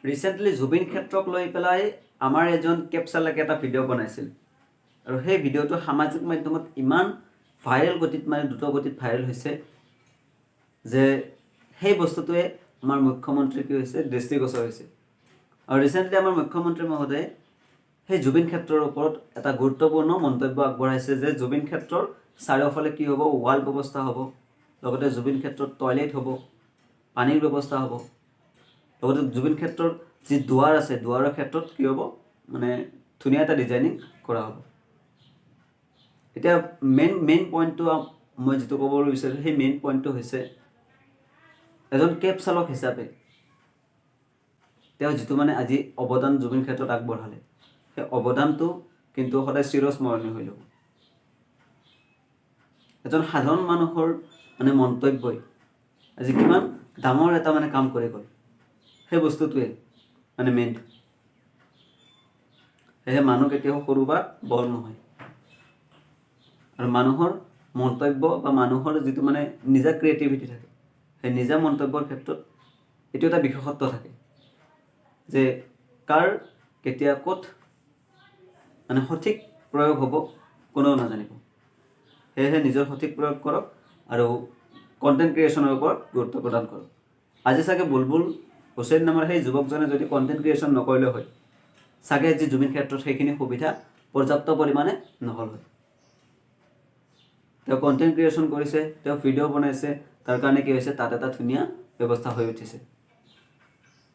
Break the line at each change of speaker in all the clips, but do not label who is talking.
recently Zubeen ক্ষেত্ৰক লৈ পেলাই আমাৰ এজন কেপচালাকে এটা ভিডিঅ' বনাইছিল আৰু সেই ভিডিঅ'টো সামাজিক মাধ্যমত ইমান ভাইৰেল গতিত দ্ৰুত গতিত ভাইৰেল হৈছে যে সেই বস্তুটোৱে আমাৰ মুখ্যমন্ত্ৰী কি হৈছে দৃষ্টিগোচৰ হৈছে আৰু ৰিচেণ্টলি আমাৰ মুখ্যমন্ত্ৰী মহোদয়ে সেই জুবিন ক্ষেত্ৰৰ ওপৰত এটা গুৰুত্বপূৰ্ণ মন্তব্য আগবঢ়াইছে যে জুবিন ক্ষেত্ৰৰ চাৰিওফালে কি হ'ব ৱাল ব্যৱস্থা হ'ব লগতে জুবিন ক্ষেত্ৰত টয়লেট হ'ব পানীৰ ব্যৱস্থা হ'ব লগতে জুবিন ক্ষেত্ৰৰ যি দুৱাৰ আছে দুৱাৰৰ ক্ষেত্ৰত কি হ'ব ধুনীয়া এটা ডিজাইনিং কৰা হ'ব এতিয়া মেইন পইণ্টটো মই যিটো ক'বলৈ বিচাৰিছোঁ সেই মেইন পইণ্টটো হৈছে এজন কেব চালক হিচাপে তেওঁ যিটো আজি অৱদান জুবিন ক্ষেত্ৰত আগবঢ়ালে সেই অৱদানটো কিন্তু সদায় চিৰস্মৰণীয় হৈ যাব এজন সাধাৰণ মানুহৰ মন্তব্যই আজি কিমান ডাঙৰ এটা কাম কৰি গ'ল সেই বস্তুটোৱে মেইন সেয়েহে মানুহ কেতিয়াও সৰু বা বৰ নহয় আৰু মানুহৰ মন্তব্য বা মানুহৰ যিটো নিজা ক্ৰিয়েটিভিটি থাকে সেই নিজা মন্তব্যৰ ক্ষেত্ৰত এইটো এটা বিশেষত্ব থাকে যে কাৰ কেতিয়া ক'ত সঠিক প্ৰয়োগ হ'ব কোনেও নাজানিব সেয়েহে নিজৰ সঠিক প্ৰয়োগ কৰক আৰু কণ্টেণ্ট ক্ৰিয়েশ্যনৰ ওপৰত গুৰুত্ব প্ৰদান কৰক আজি চাগে বুলবুল হুছেইন নামৰ সেই যুৱকজনে যদি কণ্টেণ্ট ক্ৰিয়েশ্যন নকৰিলে হয় চাগে আজি জুবিন ক্ষেত্ৰত সেইখিনি সুবিধা পৰ্যাপ্ত পৰিমাণে নহ'ল হয় তেওঁ কণ্টেণ্ট ক্ৰিয়েশ্যন কৰিছে তেওঁ ভিডিঅ' বনাইছে তাৰ কাৰণে কি হৈছে তাত এটা ধুনীয়া ব্যৱস্থা হৈ উঠিছে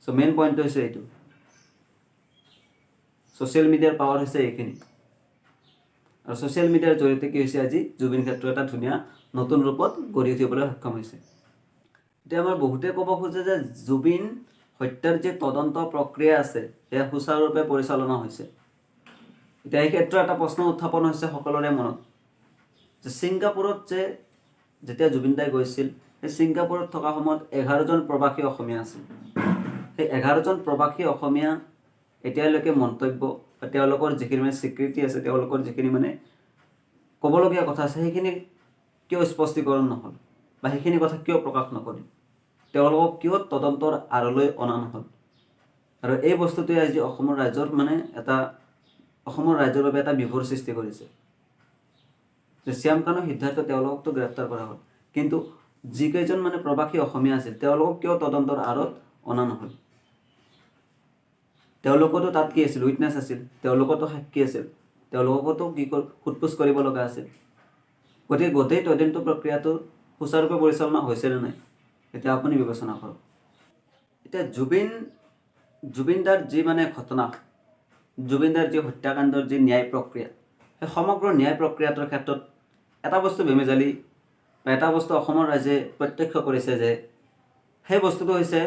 চ' মেইন পইণ্টটো হৈছে এইটো ছ'চিয়েল মিডিয়াৰ পাৱাৰ হৈছে এইখিনি আৰু ছ'চিয়েল মিডিয়াৰ জৰিয়তে কি হৈছে আজি জুবিন ক্ষেত্ৰ এটা ধুনীয়া নতুন ৰূপত গঢ়ি উঠিবলৈ সক্ষম হৈছে এতিয়া আমাৰ বহুতে ক'ব খোজে যে জুবিন হত্যাৰ যি তদন্ত প্ৰক্ৰিয়া আছে সেয়া সুচাৰুৰূপে পৰিচালনা হৈছে এতিয়া এই ক্ষেত্ৰত এটা প্ৰশ্ন উত্থাপন হৈছে সকলোৰে মনত যে ছিংগাপুৰত যেতিয়া জুবিন দাই গৈছিল সেই ছিংগাপুৰত থকা সময়ত 11জন প্ৰৱাসী অসমীয়া আছিল সেই 11জন প্ৰৱাসী অসমীয়া এতিয়ালৈকে মন্তব্য বা তেওঁলোকৰ যিখিনি স্বীকৃতি আছে তেওঁলোকৰ যিখিনি ক'বলগীয়া কথা আছে সেইখিনি কিয় স্পষ্টীকৰণ নহ'ল বা সেইখিনি কথা কিয় প্ৰকাশ নকৰিল তেওঁলোকক কিয় তদন্তৰ আঁৰলৈ অনা নহ'ল আৰু এই বস্তুটোৱে আজি অসমৰ ৰাইজৰ অসমৰ ৰাইজৰ বাবে এটা বিভুৰ সৃষ্টি কৰিছে যে শ্যামকানু সিদ্ধাৰ্থ তেওঁলোককতো গ্ৰেপ্তাৰ কৰা হ'ল কিন্তু যিকেইজন প্ৰৱাসী অসমীয়া আছিল তেওঁলোকক কিয় তদন্তৰ আঁৰত অনা নহ'ল তেওঁলোকতো তাত কি আছিল উইটনেছ আছিল তেওঁলোকতো সাক্ষী আছিল তেওঁলোককতো সোধপোছ কৰিব লগা আছিল গতিকে গোটেই তদন্ত প্ৰক্ৰিয়াটো সুচাৰুৰূপে পৰিচালনা হৈছে নে নাই এতিয়া আপুনি বিবেচনা কৰক এতিয়া জুবিনদাৰ যি ঘটনা জুবিনদাৰ যি হত্যাকাণ্ডৰ যি ন্যায় প্ৰক্ৰিয়া সেই সমগ্ৰ ন্যায় প্ৰক্ৰিয়াটোৰ ক্ষেত্ৰত এটা বস্তু বেমেজালি বা এটা বস্তু অসমৰ ৰাইজে প্ৰত্যক্ষ কৰিছে যে সেই বস্তুটো হৈছে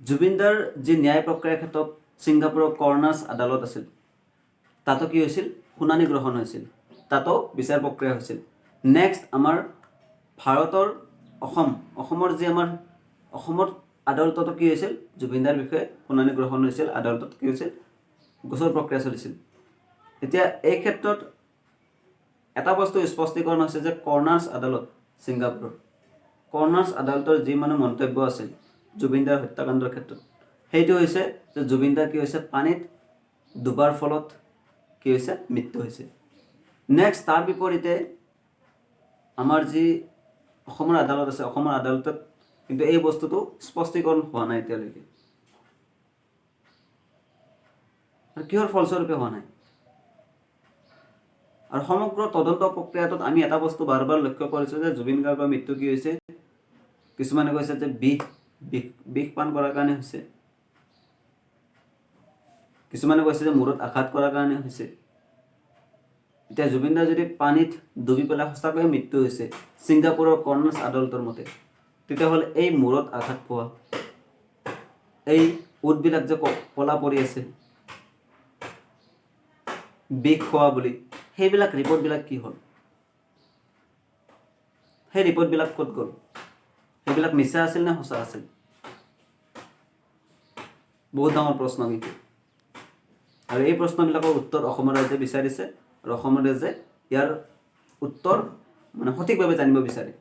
জুবিনদাৰ যি ন্যায় প্ৰক্ৰিয়াৰ ক্ষেত্ৰত ছিংগাপুৰৰ কৰ্ণাছ আদালত আছিল তাতো কি হৈছিল শুনানি গ্ৰহণ হৈছিল তাতো বিচাৰ প্ৰক্ৰিয়া হৈছিল নেক্সট আমাৰ ভাৰতৰ অসমৰ যি অসমৰ আদালততো কি হৈছিল জুবিনদাৰ বিষয়ে শুনানি গ্ৰহণ হৈছিল আদালতত কি হৈছিল গোচৰ প্ৰক্ৰিয়া চলিছিল এতিয়া এই ক্ষেত্ৰত এটা বস্তু স্পষ্টীকৰণ হৈছে যে কৰ্ণাছ আদালত ছিংগাপুৰৰ কৰ্ণাছ আদালতৰ যি মন্তব্য আছিল জুবিনদাৰ হত্যাকাণ্ডৰ ক্ষেত্ৰত সেইটো হৈছে যে জুবিনদাৰ কি হৈছে পানীত ডুবাৰ ফলত কি হৈছে মৃত্যু হৈছে নেক্সট তাৰ বিপৰীতে আমাৰ যি অসমৰ আদালত আছে অসমৰ আদালতত কিন্তু এই বস্তুটো স্পষ্টীকৰণ হোৱা নাই এতিয়ালৈকে আৰু কিহৰ ফলস্বৰূপে হোৱা নাই আৰু সমগ্ৰ তদন্ত প্ৰক্ৰিয়াটোত আমি এটা বস্তু বাৰ বাৰ লক্ষ্য কৰিছোঁ যে জুবিন গাৰ্গৰ মৃত্যু কি হৈছে কিছুমানে কৈছে যে বিষ পান কৰাৰ কাৰণে হৈছে কিছুমানে কৈছে যে মূৰত আঘাত কৰাৰ কাৰণে হৈছে এতিয়া জুবিনদাৰ যদি পানীত ডুবি পেলাই সঁচাকৈয়ে মৃত্যু হৈছে ছিংগাপুৰৰ কৰ্ণাছ আদালতৰ মতে তেতিয়াহ'লে এই মূৰত আঘাত পোৱা এই উটবিলাক যে কলা পৰি আছে বিষ খোৱা বুলি সেইবিলাক ৰিপৰ্টবিলাক কি হ'ল সেই ৰিপৰ্টবিলাক ক'ত গ'ল সেইবিলাক মিছা আছিল নে সঁচা আছিল বহুত ডাঙৰ প্ৰশ্ন কিন্তু আৰু এই প্ৰশ্নবিলাকৰ উত্তৰ অসমৰ ৰাইজে বিচাৰিছে আৰু অসমৰ ৰাইজে ইয়াৰ উত্তৰ সঠিকভাৱে জানিব বিচাৰে